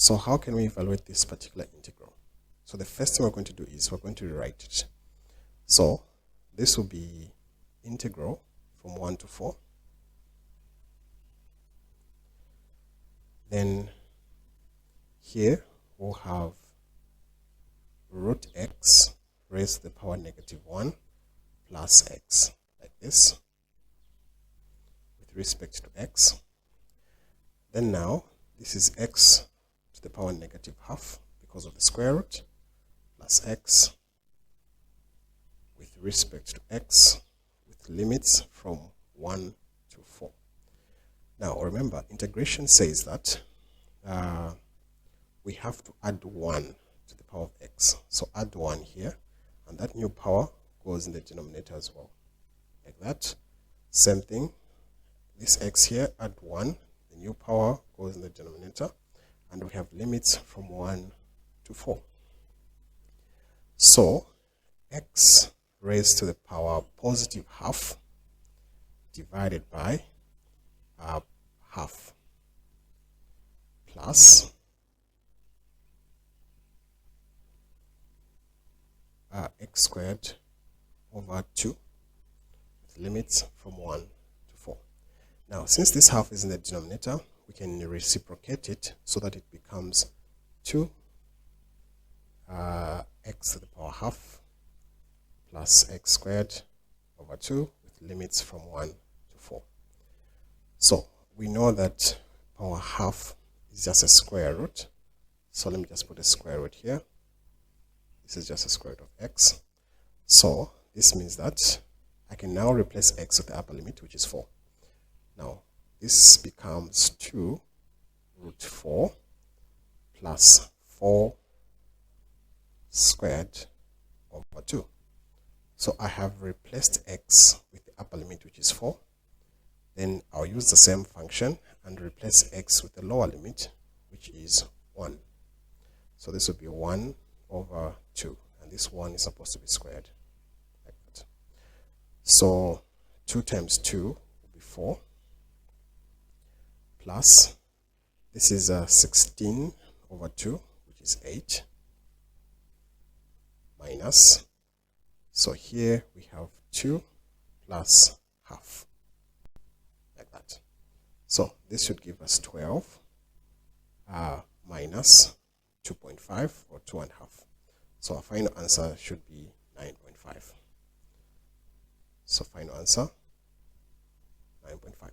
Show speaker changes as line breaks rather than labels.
So how can we evaluate this particular integral? So the first thing we're going to do is we're going to rewrite it. So this will be integral from 1 to 4. Then here we'll have root x raised to the power -1 plus x, like this, with respect to x. Then now this is x to the power -12 because of the square root, plus x with respect to x with limits from 1 to 4. Now remember, integration says that we have to add 1 to the power of x. So add 1 here, and that new power goes in the denominator as well, like that. Same thing, this x here, add 1, the new power goes in the denominator, and we have limits from 1 to 4. So x raised to the power +12 divided by half plus x squared over 2 with limits from 1 to 4. Now, since this half is in the denominator, we can reciprocate it so that it becomes 2 x to the power half plus x squared over 2 with limits from 1 to 4. So we know that power half is just a square root. So let me just put a square root here. This is just a square root of x. So this means that I can now replace x with the upper limit, which is 4. Now this becomes 2 root 4 plus 4 squared over 2. So I have replaced x with the upper limit, which is 4. Then I'll use the same function and replace x with the lower limit, which is 1. So this will be 1 over 2, and this 1 is supposed to be squared, like that. So 2 times 2 will be 4, plus, this is 16 over 2, which is 8, minus, so here we have 2 plus half, like that. So this should give us 12 minus 2.5 or 2.5. So our final answer should be 9.5. So final answer 9.5.